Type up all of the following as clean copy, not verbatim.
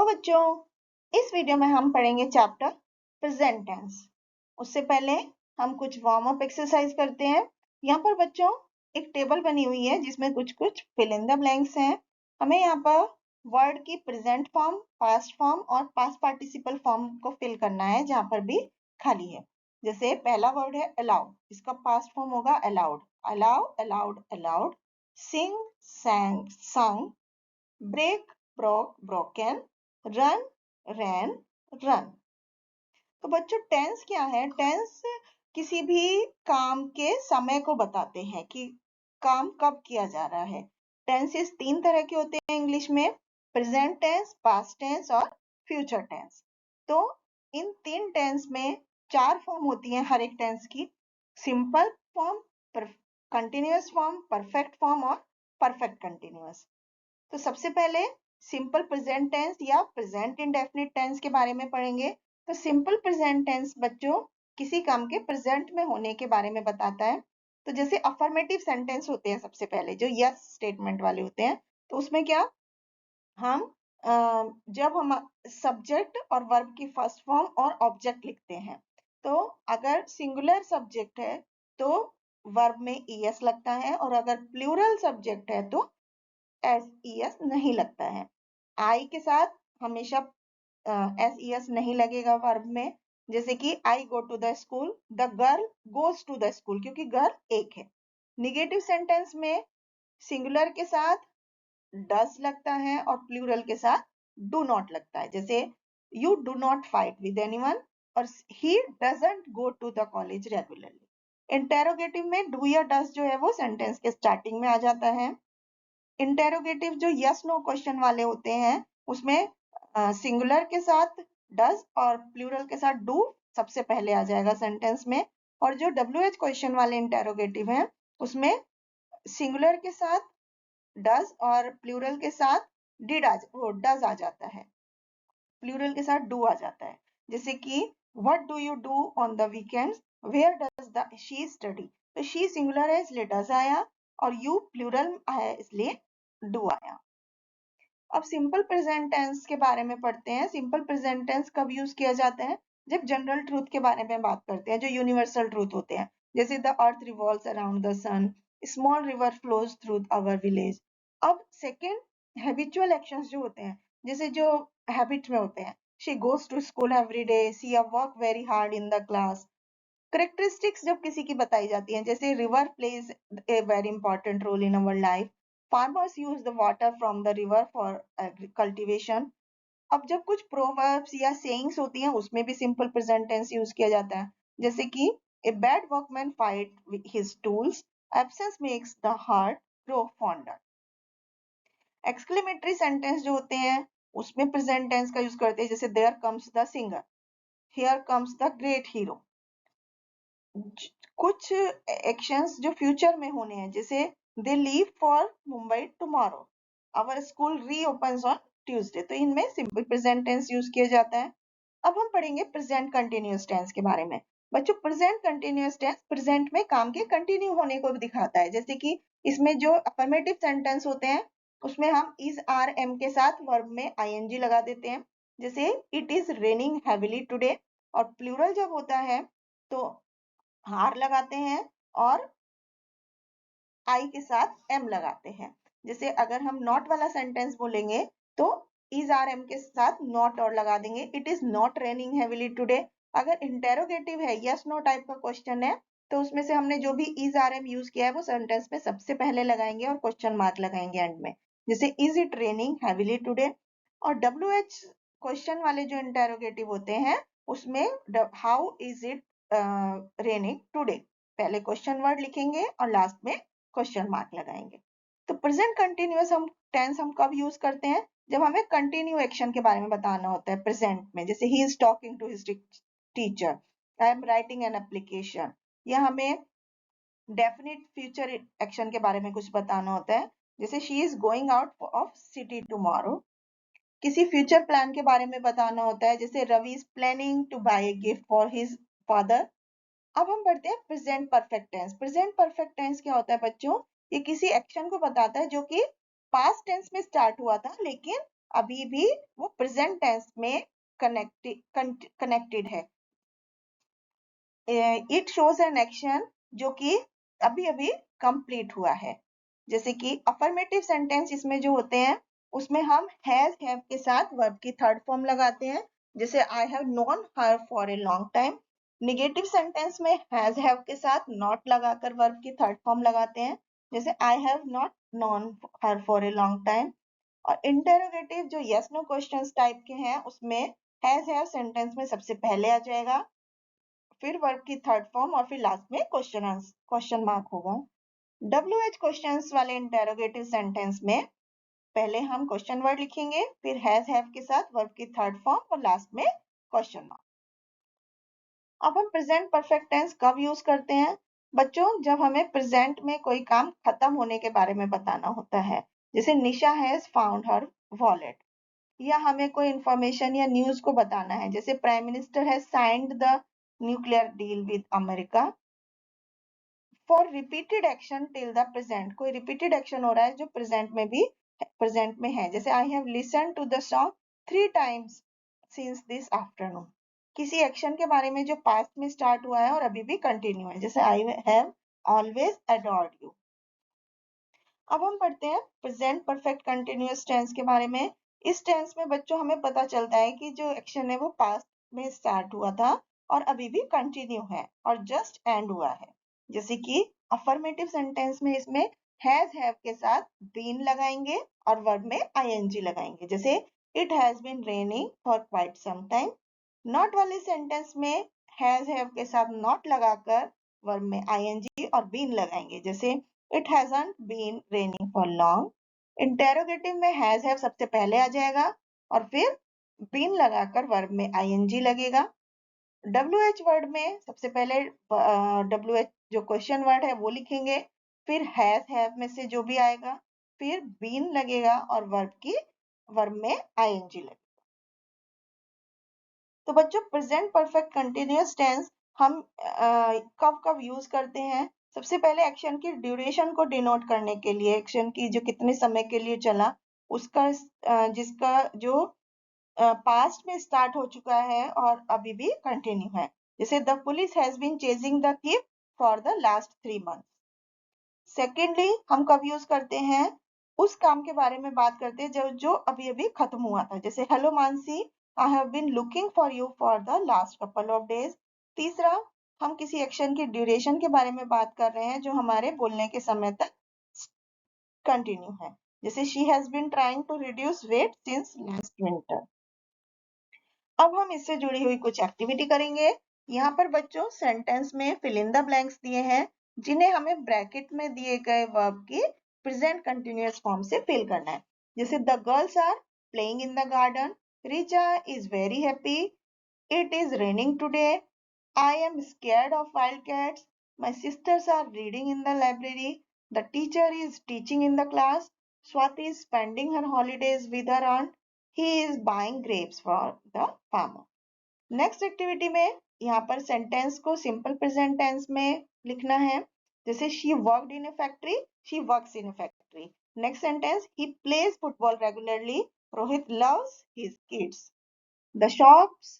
Hello बच्चों, इस video में हम पढ़ेंगे चैप्टर प्रेजेंट टेंस। उससे पहले हम कुछ वार्म अप एक्सरसाइज करते हैं। यहाँ पर बच्चों एक टेबल बनी हुई है जिसमें कुछ कुछ फिल इन द ब्लैंक्स हैं। हमें यहाँ पर वर्ड की प्रेजेंट फॉर्म, पास्ट फॉर्म और पास्ट पार्टिसिपल फॉर्म को फिल करना है जहाँ पर भी खाली है। जैसे पहला वर्ड है अलाउ, इसका पास्ट फॉर्म होगा allowed, allow, allowed, allowed. Sing, sang, sung, break, broke, broken, run, ran, run. तो बच्चों टेंस क्या है? टेंस किसी भी काम के समय को बताते हैं कि काम कब किया जा रहा है। टेंसेस तीन तरह के होते हैं इंग्लिश में, प्रेजेंट टेंस, पास्ट टेंस और फ्यूचर टेंस। तो इन तीन टेंस में चार फॉर्म होती हैं हर एक टेंस की, simple form, continuous form, perfect form और परफेक्ट कंटिन्यूअस। तो सबसे पहले सिंपल प्रेजेंट टेंस या प्रेजेंट इंडेफिनिट टेंस के बारे में पढ़ेंगे। तो सिंपल प्रेजेंट टेंस बच्चों किसी काम के प्रेजेंट में होने के बारे में बताता है। तो जैसे अफर्मेटिव सेंटेंस होते हैं सबसे पहले जो यस स्टेटमेंट वाले होते हैं, तो उसमें क्या हम जब हम सब्जेक्ट और वर्ब की फर्स्ट फॉर्म और ऑब्जेक्ट लिखते हैं, तो अगर सिंगुलर सब्जेक्ट है तो वर्ब में ईएस लगता है, और अगर प्लूरल सब्जेक्ट है तो एस नहीं लगता है। आई के साथ हमेशा एस नहीं लगेगा वर्ब में। जैसे कि I go to the school, the girl goes to the school, क्योंकि गर्ल एक है। निगेटिव सेंटेंस में सिंगुलर के साथ डज लगता है और प्लूरल के साथ डू नॉट लगता है। जैसे you do not fight with anyone और he doesn't go to the college regularly. Interrogative में डू या डज जो है वो सेंटेंस के स्टार्टिंग में आ जाता है। इंटेरोगेटिव जो यस नो क्वेश्चन वाले होते हैं उसमें सिंगुलर के साथ डज और प्लूरल के साथ डू सबसे पहले आ जाएगा सेंटेंस में। और जो WH क्वेश्चन वाले इंटेरोगेटिव हैं उसमें सिंगुलर के साथ डज और प्लूरल के साथ डज आ जाता है, प्लूरल के साथ डू आ जाता है। जैसे कि what do you do on the weekends, where does the she study. तो शी सिंगुलर है इसलिए डज आया, और यू प्लूरल है इसलिए डू आया। अब सिंपल प्रेजेंट टेंस के बारे में पढ़ते हैं। सिंपल प्रेजेंट टेंस कब यूज किया जाता है? जब जनरल ट्रूथ के बारे में बात करते हैं, जो यूनिवर्सल ट्रूथ होते हैं। जैसे the earth revolves around the sun, small river flows through our village. अब सेकंड, हैबिचुअल एक्शंस जो होते हैं, जैसे जो हैबिट में होते हैं, she goes to school every day, she work very hard in the class. Characteristics जब किसी की बताई जाती हैं, जैसे river plays a very important role in our life, farmers use the water from the river for cultivation. अब जब कुछ प्रोवर्ब्स या सेइंग्स होती हैं उसमें भी सिंपल प्रेजेंट टेंस यूज किया जाता है। जैसे कि a bad workman fight with his tools, absence makes the heart grow fonder. Exclamatory sentence जो होते हैं उसमें प्रेजेंट टेंस का यूज करते हैं, जैसे there comes the singer, here comes the great hero. कुछ एक्शंस जो फ्यूचर में होने हैं, जैसे they leave for Mumbai tomorrow, our school reopens on Tuesday. तो इनमें सिंपल प्रेजेंट टेंस यूज किया जाता है। अब हम पढ़ेंगे प्रेजेंट कंटिन्यूअस टेंस के बारे में। बच्चों प्रेजेंट कंटिन्यूअस टेंस प्रेजेंट में काम के कंटिन्यू होने को भी दिखाता है। जैसे कि इसमें जो अफर्मेटिव सेंटेंस होते हैं उसमें हम इज आर एम के साथ वर्ब में आईएनजी लगा देते हैं। जैसे it is raining heavily today, और प्लूरल जब होता है तो हार लगाते हैं और आई के साथ एम लगाते हैं। जैसे अगर हम नॉट वाला सेंटेंस बोलेंगे तो इज आर एम के साथ नॉट और लगा देंगे, it is not raining heavily today. अगर इंटेरोगेटिव है, यस नो टाइप का क्वेश्चन है, तो उसमें से हमने जो भी इज आर एम यूज किया है वो सेंटेंस में सबसे पहले लगाएंगे और क्वेश्चन मार्क लगाएंगे एंड में। जैसे is it raining heavily today. और WH क्वेश्चन वाले जो इंटेरोगेटिव होते हैं उसमें how is it raining today, पहले क्वेश्चन वर्ड लिखेंगे और लास्ट में क्वेश्चन मार्क लगाएंगे। तो प्रेजेंट कंटिन्यूअस हम टेंस हम कब यूज करते हैं? जब हमें कंटिन्यू एक्शन के बारे में बताना होता है प्रेजेंट में। जैसे he is talking to his teacher, I am writing an application. या हमें डेफिनेट फ्यूचर एक्शन के बारे में कुछ बताना होता है, जैसे she is going out of city tomorrow. किसी फ्यूचर प्लान के बारे में बताना होता है, जैसे Ravi is planning to buy a gift for his father. अब हम पढ़ते हैं present perfect tense. Present perfect tense क्या होता है बच्चों? ये किसी एक्शन को बताता है जो कि पास्ट टेंस में स्टार्ट हुआ था लेकिन अभी भी वो प्रेजेंट टेंस में कनेक्टेड है। इट शोज एन एक्शन जो कि अभी अभी कंप्लीट हुआ है। जैसे कि अफर्मेटिव सेंटेंस इसमें जो होते हैं उसमें हम हैज हैव के साथ वर्ब की थर्ड फॉर्म लगाते हैं, जैसे I have known her for a long time. Negative sentence में हैज हैव के साथ नॉट लगाकर वर्ब की थर्ड फॉर्म लगाते हैं, जैसे I have not known her for a long time. और इंटेरोगेटिव जो यस नो क्वेश्चंस टाइप के हैं उसमें हैज हैव सेंटेंस में सबसे पहले आ जाएगा, फिर वर्ब की थर्ड फॉर्म और फिर लास्ट में क्वेश्चन मार्क होगा। WH क्वेश्चंस वाले इंटेरोगेटिव सेंटेंस में पहले हम क्वेश्चन वर्ड लिखेंगे, फिर हैज हैव के साथ वर्ब की थर्ड फॉर्म और लास्ट में क्वेश्चन मार्क। अब हम प्रेजेंट परफेक्ट टेंस कब यूज करते हैं बच्चों? जब हमें प्रेजेंट में कोई काम खत्म होने के बारे में बताना होता है, जैसे निशा हैज फाउंड हर वॉलेट, या हमें कोई इंफॉर्मेशन या न्यूज को बताना है, जैसे prime minister has signed the nuclear deal with America. For repeated action till the present, कोई रिपीटेड एक्शन हो रहा है जो प्रेजेंट में है, जैसे I have listen to the song 3 times since this afternoon. किसी एक्शन के बारे में जो पास्ट में स्टार्ट हुआ है और अभी भी कंटिन्यू है, जैसे I have always adored you. अब हम पढ़ते हैं प्रेजेंट परफेक्ट कंटिन्यूअस टेंस के बारे में। इस टेंस में बच्चों हमें पता चलता है कि जो एक्शन है वो पास्ट में स्टार्ट हुआ था और अभी भी कंटिन्यू है और जस्ट एंड हुआ है। जैसे कि अफर्मेटिव सेंटेंस में इसमें हैज हैव के साथ बीन लगाएंगे और वर्ब में आईएनजी लगाएंगे, जैसे it has been raining for quite some time. Not वाले सेंटेंस में हैज हैव के साथ नॉट लगाकर वर्ब में आईएनजी और बीन लगाएंगे, जैसे it hasn't been raining for long. Interrogative में हैज हैव सबसे पहले आ जाएगा और फिर बीन लगाकर वर्ब में आईएनजी लगेगा। WH वर्ड में सबसे पहले WH जो क्वेश्चन वर्ड है वो लिखेंगे, फिर हैज हैव में से जो भी आएगा, फिर बीन लगेगा और वर्ब में आईएनजी लगेगा। तो बच्चों प्रेजेंट परफेक्ट कंटिन्यूअस टेंस हम कब कब यूज करते हैं? सबसे पहले एक्शन की ड्यूरेशन को डिनोट करने के लिए, एक्शन की जो कितने समय के लिए चला उसका जिसका जो पास्ट में स्टार्ट हो चुका है और अभी भी कंटिन्यू है, जैसे the police has been chasing the thief for the last 3 months। Secondly हम कब यूज करते हैं? उस काम के बारे में बात करते हैं जो अभी अभी खत्म हुआ था, जैसे hello Mansi, I have been looking for you for the last couple of days. तीसरा, हम किसी एक्शन की ड्यूरेशन के बारे में बात कर रहे हैं जो हमारे बोलने के समय तक कंटिन्यू है, जैसे she has been trying to reduce weight since last winter. अब हम इससे जुड़ी हुई कुछ एक्टिविटी करेंगे। यहाँ पर बच्चों सेंटेंस में फिल इन द ब्लैंक्स दिए हैं जिन्हें हमें ब्रैकेट में दिए गए वर्ब की प्रेजेंट कंटिन्यूअस फॉर्म से फिल करना है, जैसे the girls are playing in the garden, Richa is very happy, it is raining today, I am scared of wild cats, my sisters are reading in the library, the teacher is teaching in the class, Swati is spending her holidays with her aunt, he is buying grapes for the farmer। Next activity में यहाँ पर sentence को simple present tense में लिखना है, जैसे she worked in A factory, she works in A factory. Next sentence, he plays football regularly, Rohit loves his kids. The shops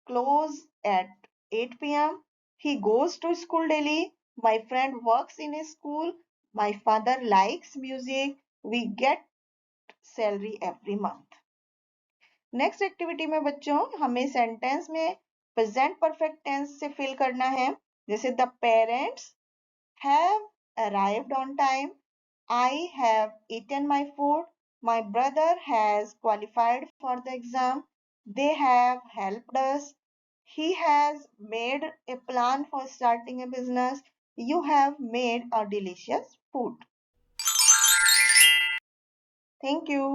close at 8 p.m. He goes to school daily. My friend works in a school. My father likes music. We get salary every month। Next activity में बच्चों हमें sentence में present perfect tense से fill करना है, जैसे the parents have arrived on time, I have eaten my food, my brother has qualified for the exam, they have helped us, he has made a plan for starting a business, you have made a delicious food। Thank you।